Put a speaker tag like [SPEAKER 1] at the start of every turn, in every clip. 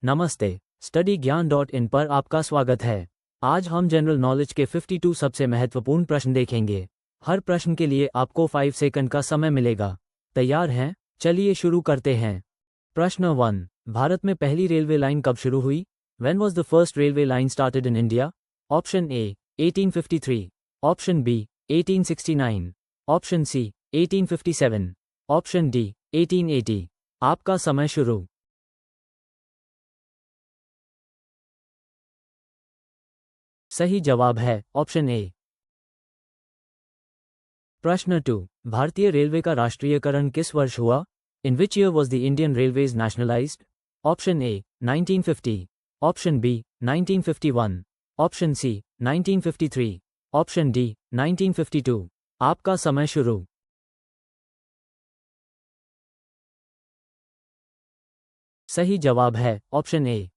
[SPEAKER 1] नमस्ते, स्टडी ज्ञान .in पर आपका स्वागत है। आज हम जनरल नॉलेज के 52 सबसे महत्वपूर्ण प्रश्न देखेंगे। हर प्रश्न के लिए आपको 5 सेकंड का समय मिलेगा। तैयार हैं? चलिए शुरू करते हैं। प्रश्न 1। भारत में पहली रेलवे लाइन कब शुरू हुई? When was the first railway line started in India? Option A 1853, option B 1869, option C 1857, option D 1880। आपका समय शुरू। सही जवाब है ऑप्शन ए। प्रश्न 2। भारतीय रेलवे का राष्ट्रीयकरण किस वर्ष हुआ? In which year was the Indian railways nationalised? Option A 1950, option B 1951, option C 1953, option D 1952। आपका समय शुरू। सही जवाब है ऑप्शन ए।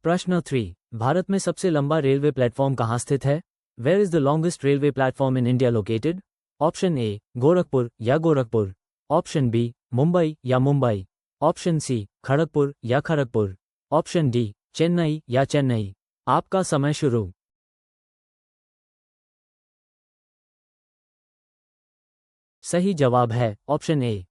[SPEAKER 1] प्रश्न 3। भारत में सबसे लंबा रेलवे प्लेटफॉर्म कहाँ स्थित है? Where is the longest railway platform in India located? Option A Gorakhpur या गोरखपुर, ऑप्शन बी मुंबई या मुंबई, ऑप्शन सी खड़गपुर या खड़गपुर, ऑप्शन डी चेन्नई या चेन्नई। आपका समय शुरू। सही जवाब है ऑप्शन ए।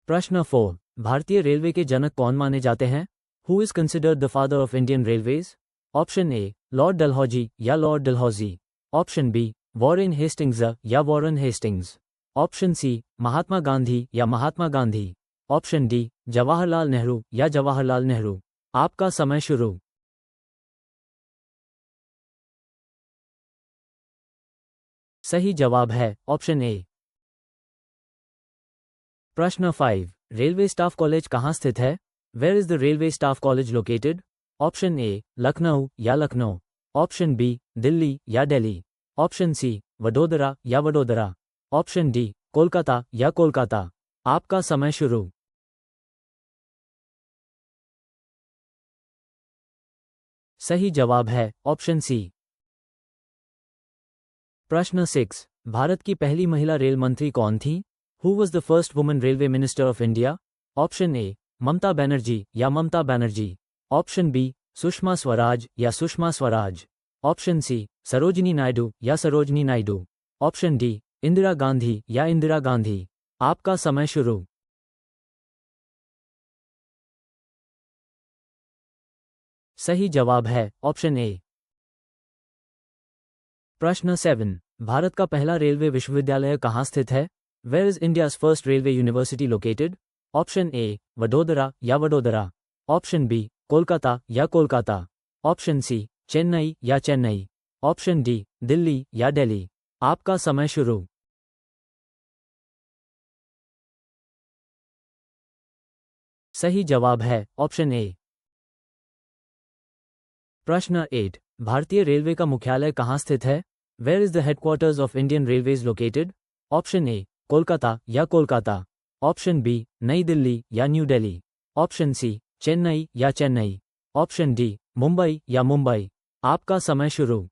[SPEAKER 1] प्रश्न 4। भारतीय रेलवे के जनक कौन माने जाते हैं? Who is considered the father of Indian railways? Option A Lord Dalhousie या Lord Dalhousie, option B Warren Hastings या Warren Hastings, option C Mahatma Gandhi या महात्मा गांधी, ऑप्शन डी जवाहरलाल नेहरू या जवाहरलाल नेहरू। आपका समय शुरू। सही जवाब है ऑप्शन ए। प्रश्न 5। रेलवे स्टाफ कॉलेज कहाँ स्थित है? Where is the railway staff college located? Option A Lucknow या लखनऊ, ऑप्शन बी दिल्ली या दिल्ली, ऑप्शन सी वडोदरा या वडोदरा, ऑप्शन डी कोलकाता या कोलकाता। आपका समय शुरू। सही जवाब है ऑप्शन सी। प्रश्न 6। भारत की पहली महिला रेल मंत्री कौन थी? Who was the first woman railway minister of India? Option A Mamata Banerjee या ममता बनर्जी, ऑप्शन बी सुषमा स्वराज या सुषमा स्वराज, ऑप्शन सी सरोजिनी नायडू या सरोजिनी नायडू, ऑप्शन डी इंदिरा गांधी या इंदिरा गांधी। आपका समय शुरू। सही जवाब है ऑप्शन ए। प्रश्न 7। भारत का पहला रेलवे विश्वविद्यालय कहाँ स्थित है? Where is India's first railway university located? Option A Vadodara या वडोदरा, ऑप्शन बी कोलकाता या कोलकाता, ऑप्शन सी चेन्नई या चेन्नई, ऑप्शन डी दिल्ली या दिल्ली। आपका समय शुरू। सही जवाब है ऑप्शन ए। प्रश्न 8। भारतीय रेलवे का मुख्यालय कहाँ स्थित है? Where is the headquarters of Indian railways located? Option A Kolkata या कोलकाता, ऑप्शन बी नई दिल्ली या new Delhi, option C Chennai या चेन्नई, ऑप्शन डी मुंबई या मुंबई। आपका समय शुरू।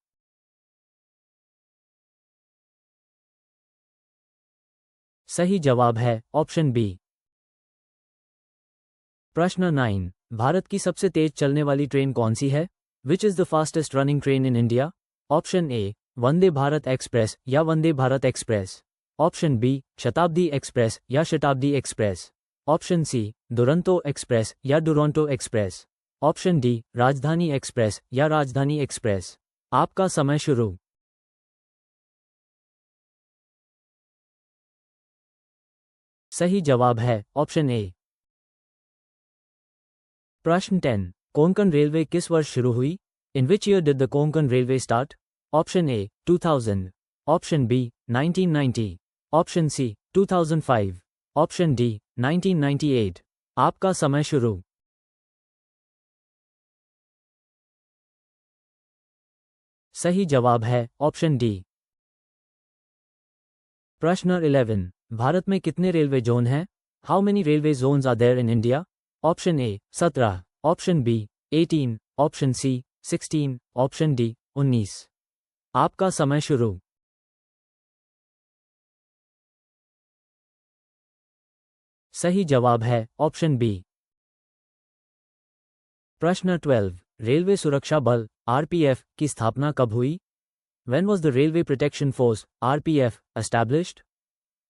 [SPEAKER 1] सही जवाब है ऑप्शन बी। प्रश्न 9। भारत की सबसे तेज चलने वाली ट्रेन कौन सी है? Which is the fastest running train in India? Option A Vande Bharat express या Vande Bharat express, option B Shatabdi express या Shatabdi express, option C Duronto express या Duronto express, option D Rajdhani express या राजधानी एक्सप्रेस। आपका समय शुरू। सही जवाब है ऑप्शन ए। प्रश्न 10। कोंकण रेलवे किस वर्ष शुरू हुई? In which year did the Konkan railway start? Option A 2000, option B 1990, option C 2005, option D 1998। आपका समय शुरू। सही जवाब है ऑप्शन डी। प्रश्न 11। भारत में कितने रेलवे जोन हैं? How many railway zones are there in India? Option A 17, option B 18, option C 16, option D 19। आपका समय शुरू। सही जवाब है ऑप्शन बी। प्रश्न 12, रेलवे सुरक्षा बल आरपीएफ की स्थापना कब हुई? When was the Railway Protection Force (RPF) established?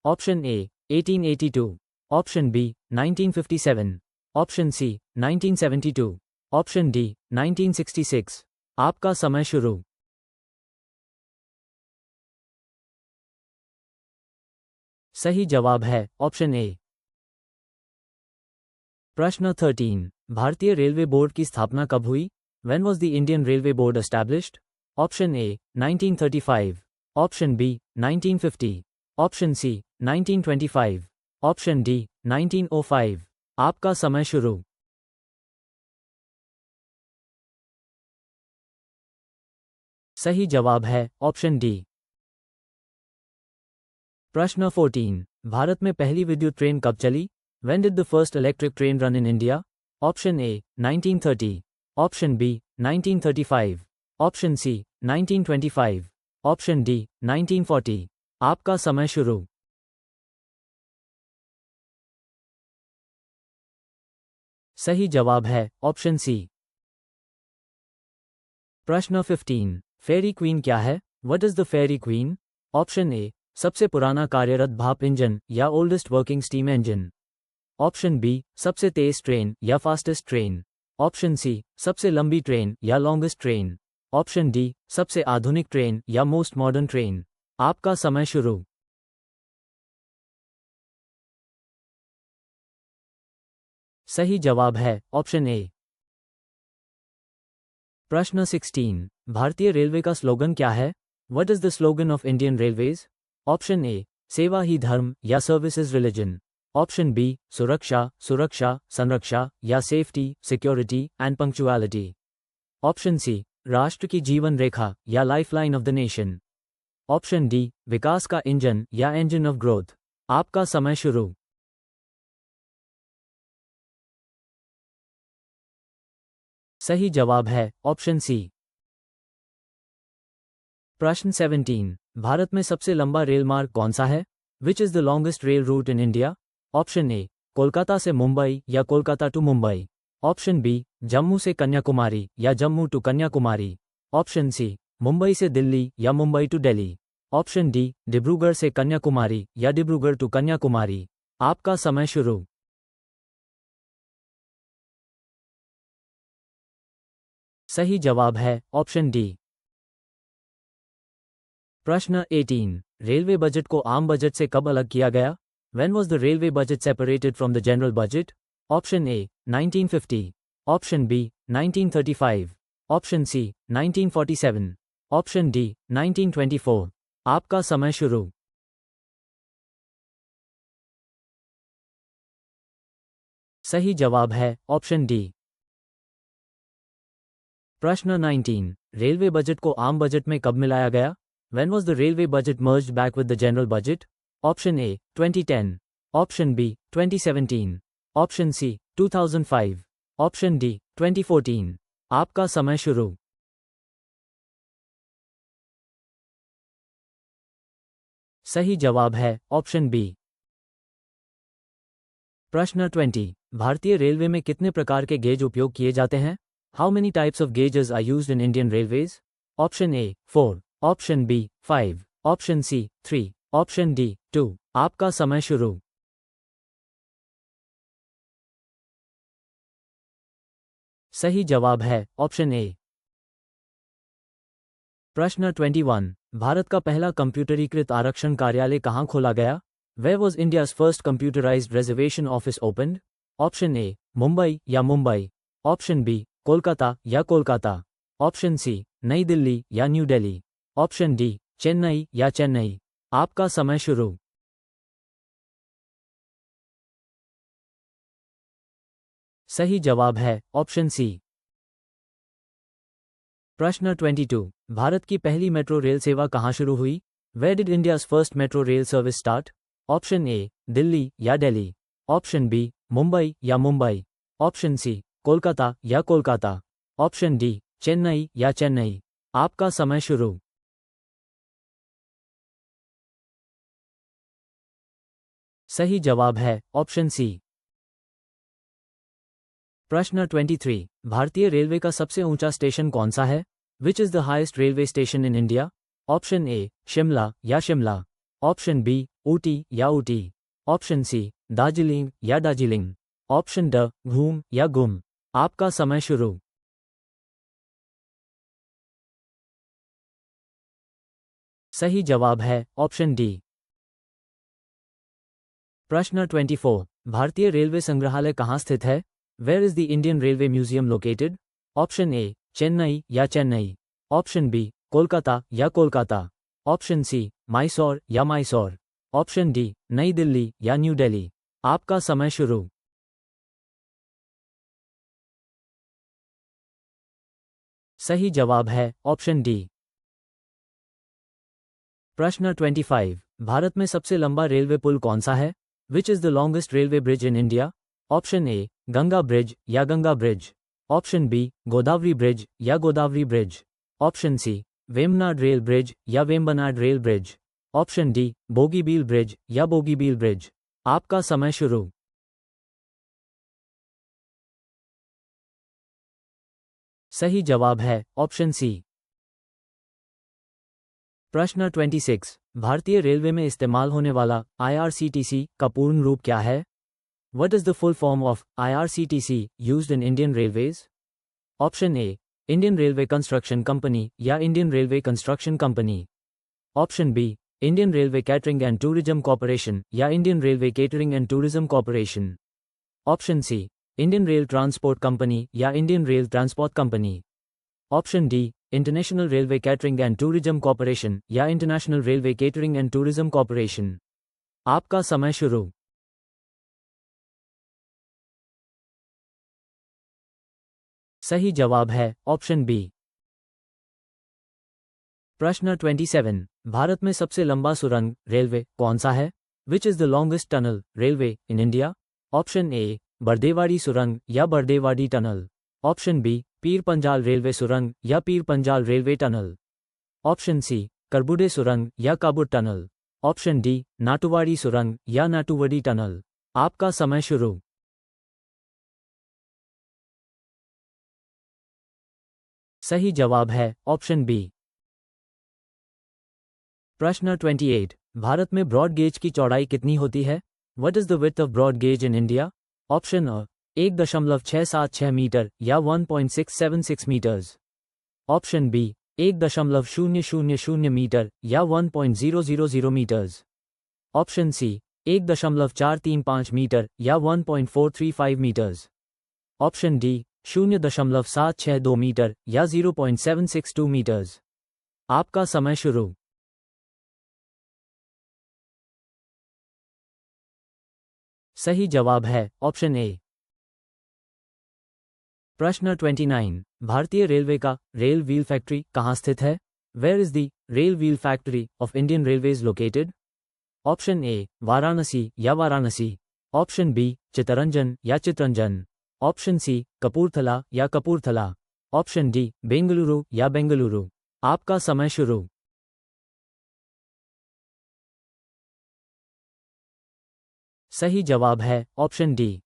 [SPEAKER 1] Option A 1882, Option B 1957, Option C 1972, Option D 1966. आपका समय शुरू। सही जवाब है ऑप्शन ए। प्रश्न 13, भारतीय रेलवे बोर्ड की स्थापना कब हुई? When was the Indian Railway Board established? Option A 1935, Option B 1950, Option C 1925, Option D 1905. आपका समय शुरू। सही जवाब है ऑप्शन डी। प्रश्न 14, भारत में पहली विद्युत ट्रेन कब चली? When did the first electric train run in India? Option A 1930, Option B 1935, Option C 1925, Option D 1940. आपका समय शुरू। सही जवाब है ऑप्शन सी। प्रश्न 15, फेरी क्वीन क्या है? What is the Fairy Queen? Option A सबसे पुराना कार्यरत भाप इंजन या oldest working steam engine. Option B सबसे तेज ट्रेन या फास्टेस्ट ट्रेन। ऑप्शन सी सबसे लंबी ट्रेन या लॉन्गेस्ट ट्रेन। ऑप्शन डी सबसे आधुनिक ट्रेन या मोस्ट मॉडर्न ट्रेन। आपका समय शुरू। सही जवाब है ऑप्शन ए। प्रश्न 16, भारतीय रेलवे का स्लोगन क्या है? What is the slogan of Indian Railways? Option A सेवा ही धर्म या service is religion. Option B सुरक्षा सुरक्षा संरक्षा या safety security and punctuality. Option C राष्ट्र की जीवन रेखा या lifeline of the nation. Option D विकास का इंजन या इंजन ऑफ ग्रोथ। आपका समय शुरू। सही जवाब है ऑप्शन सी। प्रश्न 17, भारत में सबसे लंबा रेल मार्ग कौन सा है? Which is the longest rail route in India? Option A Kolkata से मुंबई या Kolkata to Mumbai. Option B Jammu से कन्याकुमारी या Jammu to Kanyakumari. Option C Mumbai से दिल्ली या Mumbai to Delhi. Option D Dibrugarh से कन्याकुमारी या डिब्रूगढ़ टू कन्याकुमारी। आपका समय शुरू। सही जवाब है ऑप्शन डी। प्रश्न 18, रेलवे बजट को आम बजट से कब अलग किया गया? When was the railway budget separated from the general budget? Option A 1950, Option B 1935, Option C 1947, Option D 1924. आपका समय शुरू। सही जवाब है ऑप्शन डी। प्रश्न 19, रेलवे बजट को आम बजट में कब मिलाया गया? When was the railway budget merged back with the general budget? Option A 2010, Option B 2017, Option C 2005, Option D 2014. आपका समय शुरू। सही जवाब है ऑप्शन बी। प्रश्न 20, भारतीय रेलवे में कितने प्रकार के गेज उपयोग किए जाते हैं? How many types of gauges are used in Indian Railways? Option A 4, Option B 5, Option C 3, Option D 2. आपका समय शुरू। सही जवाब है ऑप्शन ए। प्रश्न 21, भारत का पहला कंप्यूटरीकृत आरक्षण कार्यालय कहाँ खोला गया? Where was India's first computerized reservation office opened? Option A Mumbai या मुंबई। ऑप्शन बी कोलकाता या कोलकाता। ऑप्शन सी नई दिल्ली या new Delhi. Option D Chennai या चेन्नई। आपका समय शुरू। सही जवाब है ऑप्शन सी। प्रश्न 22, भारत की पहली मेट्रो रेल सेवा कहाँ शुरू हुई? Where did India's first metro rail service start? Option A Delhi या दिल्ली। ऑप्शन बी मुंबई या मुंबई। ऑप्शन सी कोलकाता या कोलकाता। ऑप्शन डी चेन्नई या चेन्नई। आपका समय शुरू। सही जवाब है ऑप्शन सी। प्रश्न 23, भारतीय रेलवे का सबसे ऊंचा स्टेशन कौन सा है? Which is the highest railway station in India? Option ए शिमला या शिमला, ऑप्शन बी ऊटी या ऊटी, ऑप्शन सी दार्जिलिंग या दार्जिलिंग, ऑप्शन ड घूम या गुम। आपका समय शुरू। सही जवाब है ऑप्शन डी। प्रश्न 24, भारतीय रेलवे संग्रहालय कहाँ स्थित है? Where is the Indian railway museum located? Option A Chennai या चेन्नई, ऑप्शन बी कोलकाता या कोलकाता, ऑप्शन सी मैसूर या मैसूर, ऑप्शन डी नई दिल्ली या न्यू दिल्ली। आपका समय शुरू। सही जवाब है ऑप्शन डी। प्रश्न 25, भारत में सबसे लंबा रेलवे पुल कौन सा है? Which is the longest railway bridge in India? Option A Ganga bridge या Ganga bridge, option B Godavari bridge या Godavari bridge, option C Vembanad rail bridge या Vembanad rail bridge, option D Bogibeel bridge या बोगीबील ब्रिज। आपका समय शुरू। सही जवाब है ऑप्शन सी। प्रश्न 26, भारतीय रेलवे में इस्तेमाल होने वाला IRCTC का पूर्ण रूप क्या है? What is the full form of IRCTC used in Indian Railways? Option A Indian railway construction company या Indian railway construction company, option B Indian railway catering and tourism corporation या Indian railway catering and tourism corporation, option C Indian rail transport company या Indian rail transport company, option D international railway catering and tourism corporation या international railway catering and tourism corporation. आपका समय शुरू। सही जवाब है option B. प्रश्न 27, भारत में सबसे लंबा सुरंग रेलवे कौन सा है? Which is the longest tunnel railway in India? Option A Bardewadi सुरंग या बरदेवाड़ी टनल, ऑप्शन बी पीर पंजाल रेलवे सुरंग या Pir Panjal railway tunnel, option C Karbude सुरंग या Karbude tunnel, option D Natuwadi सुरंग या नाटुवड़ी टनल। आपका समय शुरू। सही जवाब है ऑप्शन बी। प्रश्न 28, भारत में ब्रॉड गेज की चौड़ाई कितनी होती है? What is the width of broad gauge in India? Option A 1.676 metre या 1.676 मीटर्स, ऑप्शन बी 1.000 मीटर या 1.000 मीटर्स, ऑप्शन सी 1.435 मीटर या 1.435 मीटर्स, ऑप्शन डी 0.762 मीटर या 0.762 मीटर्स। आपका समय शुरू। सही जवाब है ऑप्शन ए। प्रश्न 29, भारतीय रेलवे का रेल व्हील फैक्ट्री कहाँ स्थित है? Where is the rail wheel factory of Indian railways located? Option A Varanasi या वाराणसी, ऑप्शन बी चितरंजन या चितरंजन, ऑप्शन सी कपूरथला या कपूरथला, ऑप्शन डी बेंगलुरु या बेंगलुरु। आपका समय शुरू। सही जवाब है ऑप्शन डी।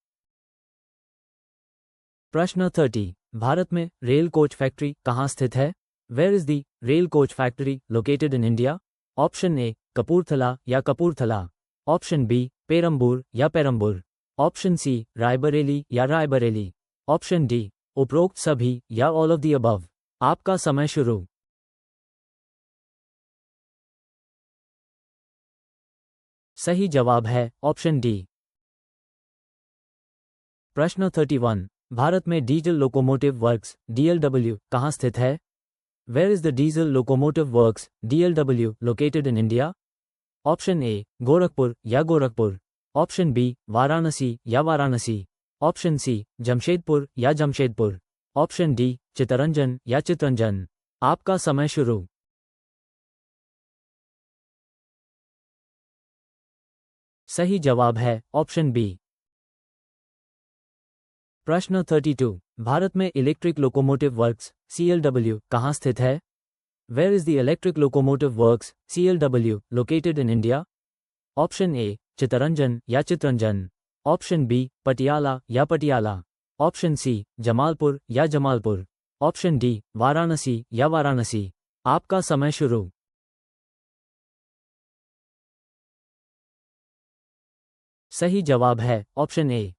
[SPEAKER 1] प्रश्न 30, भारत में रेल कोच फैक्ट्री कहाँ स्थित है? Where is the rail coach factory located in India? Option A Kapurthala या कपूरथला, ऑप्शन बी पेरम्बूर या पेरम्बूर, ऑप्शन सी रायबरेली या रायबरेली, ऑप्शन डी उपरोक्त सभी या ऑल ऑफ द अबव। आपका समय शुरू। सही जवाब है ऑप्शन डी। प्रश्न 31, भारत में डीजल लोकोमोटिव वर्क्स DLW कहाँ स्थित है? Where is the diesel locomotive works DLW located in India? Option A Gorakhpur या गोरखपुर, ऑप्शन बी वाराणसी या वाराणसी, ऑप्शन सी जमशेदपुर या जमशेदपुर, ऑप्शन डी चितरंजन या चितरंजन। आपका समय शुरू। सही जवाब है ऑप्शन बी। प्रश्न 32, भारत में इलेक्ट्रिक लोकोमोटिव वर्क्स CLW कहाँ स्थित है? Where is the electric locomotive works CLW located in India? Option A Chittaranjan या चितरंजन। ऑप्शन बी पटियाला या पटियाला। ऑप्शन सी जमालपुर या जमालपुर। ऑप्शन डी वाराणसी या वाराणसी। आपका समय शुरू। सही जवाब है ऑप्शन ए।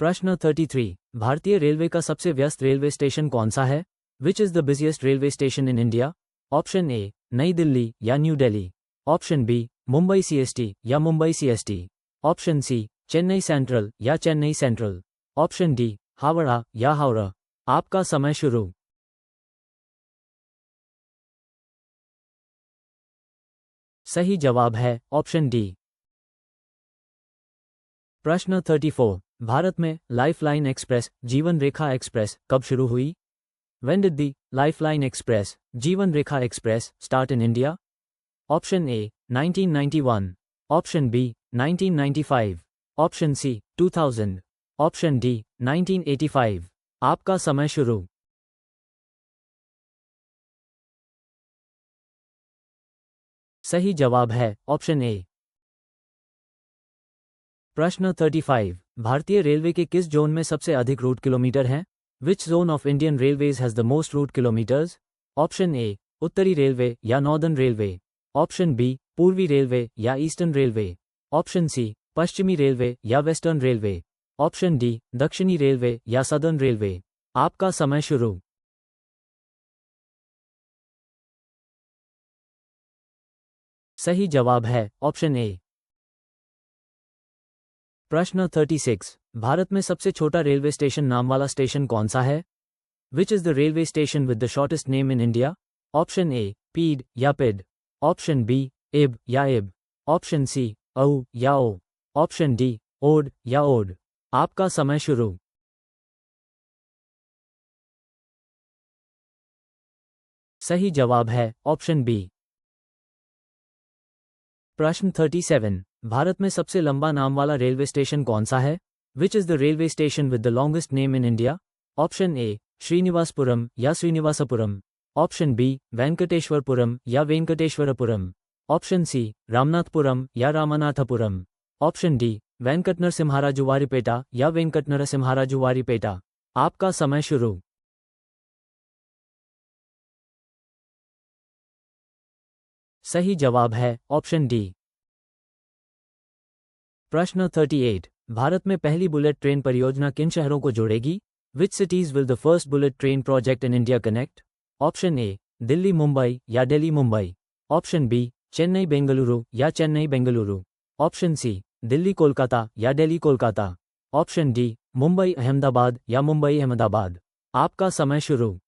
[SPEAKER 1] प्रश्न 33। भारतीय रेलवे का सबसे व्यस्त रेलवे स्टेशन कौन सा है? Which is the busiest railway station in India? Option A नई दिल्ली या new Delhi. Option B Mumbai CST या Mumbai CST. Option C Chennai Central या Chennai Central. Option D Howrah या हावड़ा। आपका समय शुरू। सही जवाब है ऑप्शन डी। प्रश्न 34। भारत में लाइफलाइन एक्सप्रेस जीवन रेखा एक्सप्रेस कब शुरू हुई? When did the Lifeline Express, Jeevan Rekha Express, start in India? Option A 1991. Option B 1995. Option C 2000. Option D 1985. आपका समय शुरू। सही जवाब है ऑप्शन ए। प्रश्न 35। भारतीय रेलवे के किस जोन में सबसे अधिक रूट किलोमीटर हैं? Which zone of Indian Railways has the most route kilometers? Option A उत्तरी रेलवे या नॉर्दर्न रेलवे। ऑप्शन बी पूर्वी रेलवे या ईस्टर्न रेलवे। ऑप्शन सी पश्चिमी रेलवे या वेस्टर्न रेलवे। ऑप्शन डी दक्षिणी रेलवे या सदर्न रेलवे। आपका समय शुरू। सही जवाब है ऑप्शन ए। प्रश्न 36। भारत में सबसे छोटा रेलवे स्टेशन नाम वाला स्टेशन कौन सा है? Which is the railway station with the shortest name in India? Option ए पीड या पिड। ऑप्शन बी इब या इब। ऑप्शन सी औ या ओ। ऑप्शन डी ओड या ओड। आपका समय शुरू। सही जवाब है ऑप्शन बी। प्रश्न 37। भारत में सबसे लंबा नाम वाला रेलवे स्टेशन कौन सा है? Which is the railway station with the longest name in India? Option A Srinivasapuram या श्रीनिवासपुरम। ऑप्शन बी वेंकटेश्वरपुरम या वेंकटेश्वरपुरम। ऑप्शन सी रामनाथपुरम या रामनाथपुरम। ऑप्शन डी वेंकटनरसिम्हाराजुवारीपेटा या वेंकटनरसिम्हाराजुवारीपेटा। आपका समय शुरू। सही जवाब है ऑप्शन डी। प्रश्न 38। भारत में पहली बुलेट ट्रेन परियोजना किन शहरों को जोड़ेगी? विच cities will the first bullet train project in India connect? Option A Delhi Mumbai या दिल्ली मुंबई। ऑप्शन बी चेन्नई बेंगलुरु या चेन्नई बेंगलुरु। ऑप्शन सी दिल्ली कोलकाता या दिल्ली कोलकाता। ऑप्शन डी मुंबई अहमदाबाद या मुंबई अहमदाबाद। आपका समय शुरू।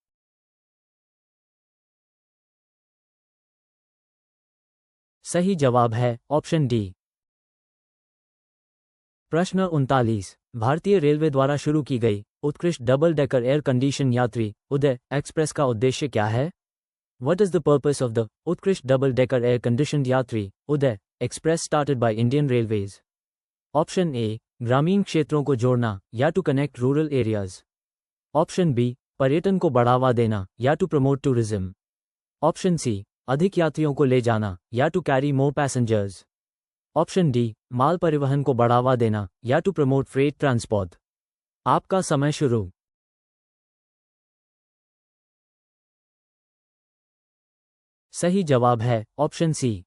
[SPEAKER 1] सही जवाब है ऑप्शन डी। प्रश्न 39। भारतीय रेलवे द्वारा शुरू की गई उत्कृष्ट डबल डेकर एयर कंडीशन यात्री उदय एक्सप्रेस का उद्देश्य क्या है? What is the purpose of the उत्कृष्ट डबल डेकर एयर कंडीशनड यात्री Uday express started by Indian railways? Option A ग्रामीण क्षेत्रों को जोड़ना या to connect rural areas. Option B पर्यटन को बढ़ावा देना या to promote tourism. Option C अधिक यात्रियों को ले जाना या to carry more passengers. Option D माल परिवहन को बढ़ावा देना या टू प्रमोट फ्रेट ट्रांसपोर्ट। आपका समय शुरू। सही जवाब है ऑप्शन सी।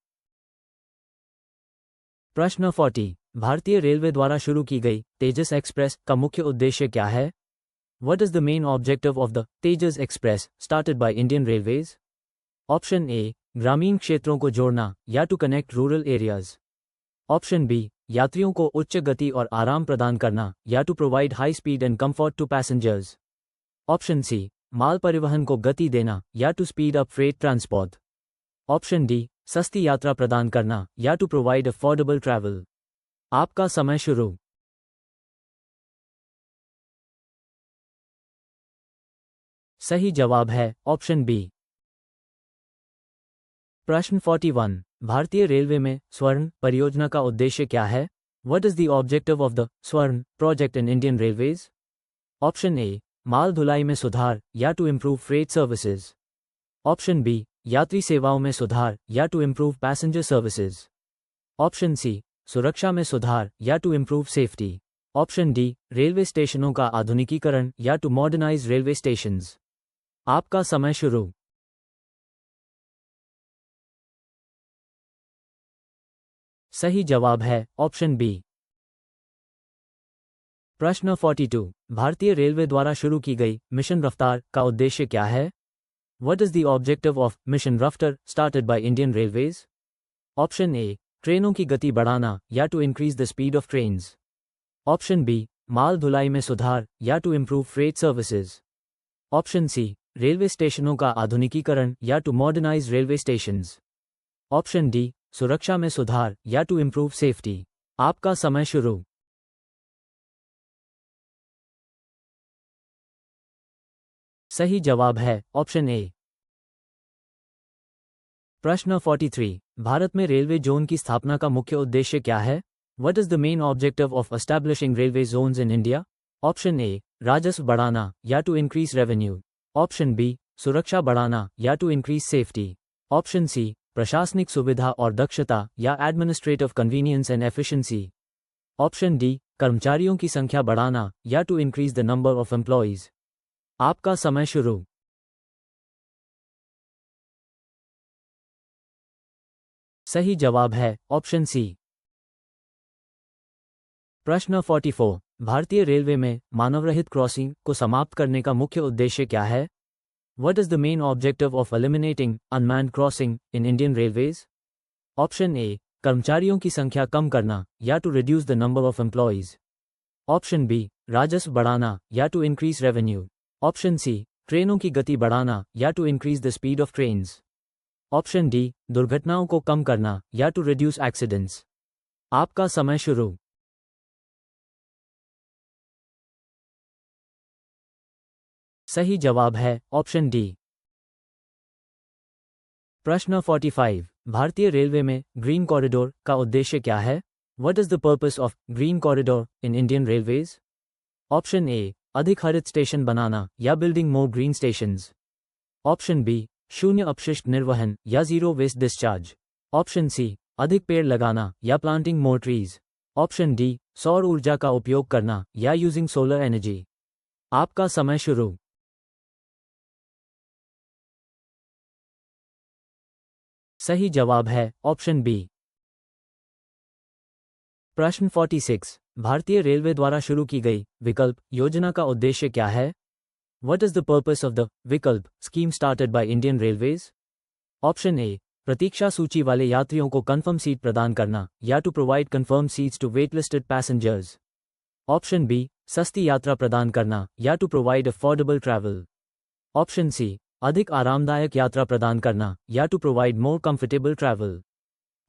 [SPEAKER 1] प्रश्न 40। भारतीय रेलवे द्वारा शुरू की गई तेजस एक्सप्रेस का मुख्य उद्देश्य क्या है? What is the main objective of the Tejas express started by Indian Railways? Option A ग्रामीण क्षेत्रों को जोड़ना या to connect rural areas. Option B यात्रियों को उच्च गति और आराम प्रदान करना या to provide high speed and comfort to passengers. Option C माल परिवहन को गति देना या to speed up freight transport. Option D सस्ती यात्रा प्रदान करना या टू प्रोवाइड अफोर्डेबल ट्रैवल। आपका समय शुरू। सही जवाब है ऑप्शन बी। प्रश्न 41। भारतीय रेलवे में स्वर्ण परियोजना का उद्देश्य क्या है? What is the objective of the Swarn project in Indian railways? Option A माल ढुलाई में सुधार या to improve freight services. Option B यात्री सेवाओं में सुधार या to improve passenger services. Option C, सुरक्षा में सुधार या to improve safety. Option D, railway स्टेशनों का आधुनिकीकरण या टू मॉडर्नाइज रेलवे स्टेशंस। आपका समय शुरू। सही जवाब है ऑप्शन बी। प्रश्न 42, भारतीय रेलवे द्वारा शुरू की गई मिशन रफ्तार का उद्देश्य क्या है? What is the objective of mission Raftaar started by Indian Railways? Option A, ट्रेनों की गति बढ़ाना या to increase the speed of trains. Option B, माल ढुलाई में सुधार या to improve freight services. Option C, railway स्टेशनों का आधुनिकीकरण या to modernise railway stations. Option D, सुरक्षा में सुधार या टू इम्प्रूव सेफ्टी। आपका समय शुरू। सही जवाब है ऑप्शन ए। प्रश्न 43, भारत में रेलवे जोन की स्थापना का मुख्य उद्देश्य क्या है? What is the main objective of establishing railway zones in India? Option A, राजस्व बढ़ाना या to increase revenue. Option B, सुरक्षा बढ़ाना या to increase safety. Option C, प्रशासनिक सुविधा और दक्षता या administrative convenience and efficiency. Option D, कर्मचारियों की संख्या बढ़ाना या to increase the number of employees. आपका समय शुरू। सही जवाब है ऑप्शन सी। प्रश्न 44, भारतीय रेलवे में मानवरहित क्रॉसिंग को समाप्त करने का मुख्य उद्देश्य क्या है? What is the main objective of eliminating unmanned crossing in Indian Railways? Option A, कर्मचारियों की संख्या कम करना या to reduce the number of employees. Option B, राजस्व बढ़ाना या to increase revenue. Option C, ट्रेनों की गति बढ़ाना या to increase the speed of trains. Option D, दुर्घटनाओं को कम करना या टू रिड्यूस एक्सीडेंट्स। आपका समय शुरू। सही जवाब है ऑप्शन डी। प्रश्न 45, भारतीय रेलवे में ग्रीन कॉरिडोर का उद्देश्य क्या है? What is the purpose of green corridor in Indian railways? Option A, अधिक हरित स्टेशन बनाना या building more green stations. Option B, शून्य अपशिष्ट निर्वहन या zero waste discharge. Option C, अधिक पेड़ लगाना या planting more trees. Option D, सौर ऊर्जा का उपयोग करना या यूजिंग सोलर एनर्जी। आपका समय शुरू। सही जवाब है ऑप्शन बी। प्रश्न 46, भारतीय रेलवे द्वारा शुरू की गई विकल्प योजना का उद्देश्य क्या है? What is the purpose of the Vikalp scheme started by Indian Railways? Option A, प्रतीक्षा सूची वाले यात्रियों को कंफर्म सीट प्रदान करना या to provide confirm seats to waitlisted passengers. Option B, सस्ती यात्रा प्रदान करना या to provide affordable travel. Option C, अधिक आरामदायक यात्रा प्रदान करना या to provide more comfortable travel.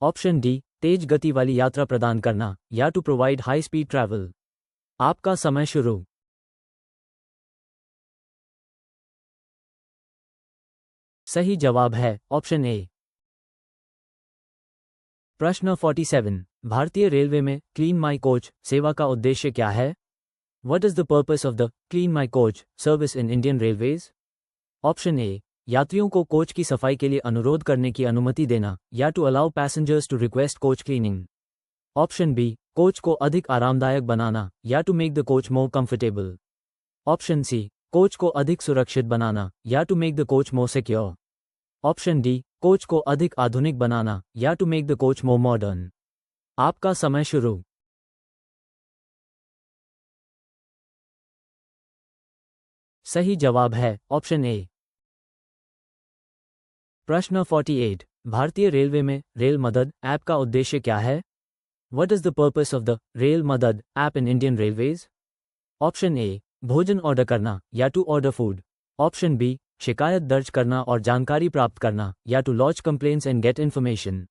[SPEAKER 1] Option D, तेज गति वाली यात्रा प्रदान करना या to provide high speed travel. आपका समय शुरू। सही जवाब है ऑप्शन ए। प्रश्न 47, भारतीय रेलवे में क्लीन माई कोच सेवा का उद्देश्य क्या है? What is the purpose of the clean my coach service in Indian railways? Option ए, यात्रियों को कोच की सफाई के लिए अनुरोध करने की अनुमति देना या to allow passengers to request coach cleaning. Option B, coach को अधिक आरामदायक बनाना या to make the coach more comfortable. Option C, coach को अधिक सुरक्षित बनाना या to make the coach more secure. Option D, coach को अधिक आधुनिक बनाना या to make the coach more modern. आपका समय शुरू। सही जवाब है ऑप्शन ए। प्रश्न 48, भारतीय रेलवे में रेल मदद ऐप का उद्देश्य क्या है? What is the purpose of the rail Madad app in Indian railways? Option A, भोजन ऑर्डर करना या to order food. Option B, शिकायत दर्ज करना और जानकारी प्राप्त करना या to launch complaints and get information.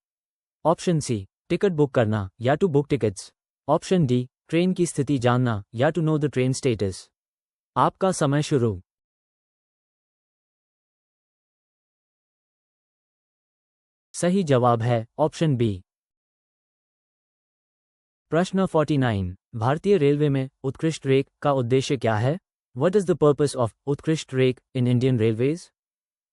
[SPEAKER 1] Option C, ticket book करना या to book tickets. Option D, train की स्थिति जानना या to know the train status. आपका समय शुरू। सही जवाब है ऑप्शन बी। प्रश्न 49, भारतीय रेलवे में उत्कृष्ट रेक का उद्देश्य क्या है? What is the purpose of उत्कृष्ट rake in Indian railways?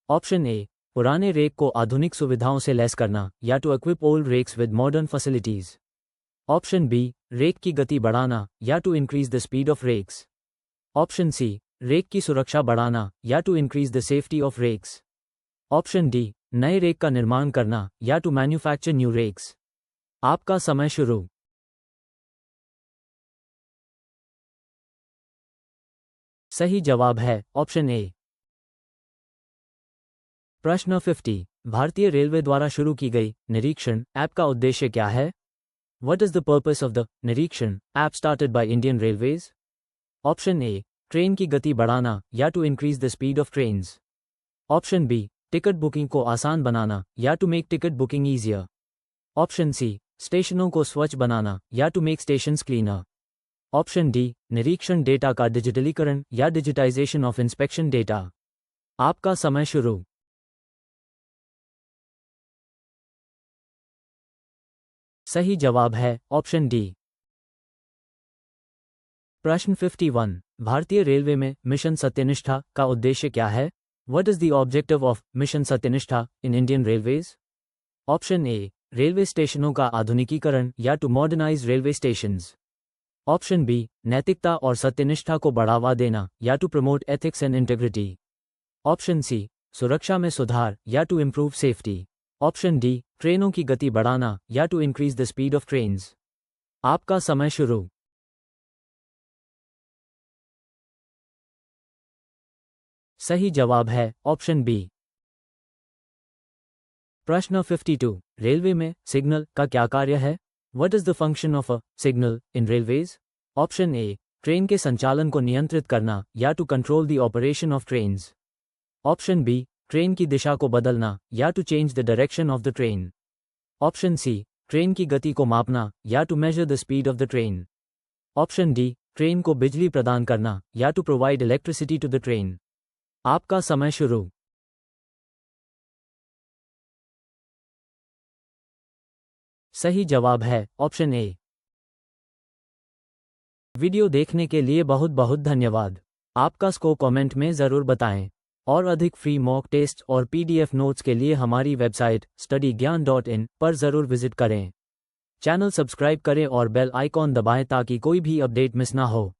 [SPEAKER 1] Option A, पुराने रेक को आधुनिक सुविधाओं से लैस करना या to equip old rakes with modern facilities. Option B, rake की गति बढ़ाना या to increase the speed of rakes. Option C, rake की सुरक्षा बढ़ाना या to increase the safety of rakes. Option D, नए रेक का निर्माण करना या टू मैन्युफैक्चर न्यू रेक्स। आपका समय शुरू। सही जवाब है ऑप्शन ए। प्रश्न 50, भारतीय रेलवे द्वारा शुरू की गई निरीक्षण ऐप का उद्देश्य क्या है? What is the purpose of the Nirikshan app started by Indian Railways? Option A, train की गति बढ़ाना या to increase the speed of trains. Option B, ticket booking को आसान बनाना या to make ticket booking easier. Option C, स्टेशनों को स्वच्छ बनाना या to make stations cleaner. Option D, निरीक्षण डेटा का डिजिटलीकरण या डिजिटाइजेशन ऑफ इंस्पेक्शन डेटा। आपका समय शुरू। सही जवाब है ऑप्शन डी। प्रश्न 51, भारतीय रेलवे में मिशन सत्यनिष्ठा का उद्देश्य क्या है? What is the objective of mission Satyanishtha in Indian railways? Option A, railway स्टेशनों का आधुनिकीकरण या to modernise railway stations. Option B, नैतिकता और सत्यनिष्ठा को बढ़ावा देना या to promote ethics and integrity. Option C, सुरक्षा में सुधार या to improve safety. Option D, ट्रेनों की गति बढ़ाना या to increase the speed of trains. आपका समय शुरू। सही जवाब है ऑप्शन बी। प्रश्न 52, रेलवे में सिग्नल का क्या कार्य है? What is the function of a signal in railways? Option A, train के संचालन को नियंत्रित करना या to control the operation of trains. Option B, train की दिशा को बदलना या to change the direction of the train. Option C, train की गति को मापना या to measure the speed of the train. Option D, train को बिजली प्रदान करना या to provide electricity to the train. आपका समय शुरू। सही जवाब है ऑप्शन ए। वीडियो देखने के लिए बहुत बहुत धन्यवाद। आपका स्कोर कमेंट में ज़रूर बताएं और अधिक फ्री मॉक टेस्ट और पीडीएफ नोट्स के लिए हमारी वेबसाइट studyGyan.in पर ज़रूर विजिट करें। चैनल सब्सक्राइब करें और बेल आइकॉन दबाएं ताकि कोई भी अपडेट मिस ना हो।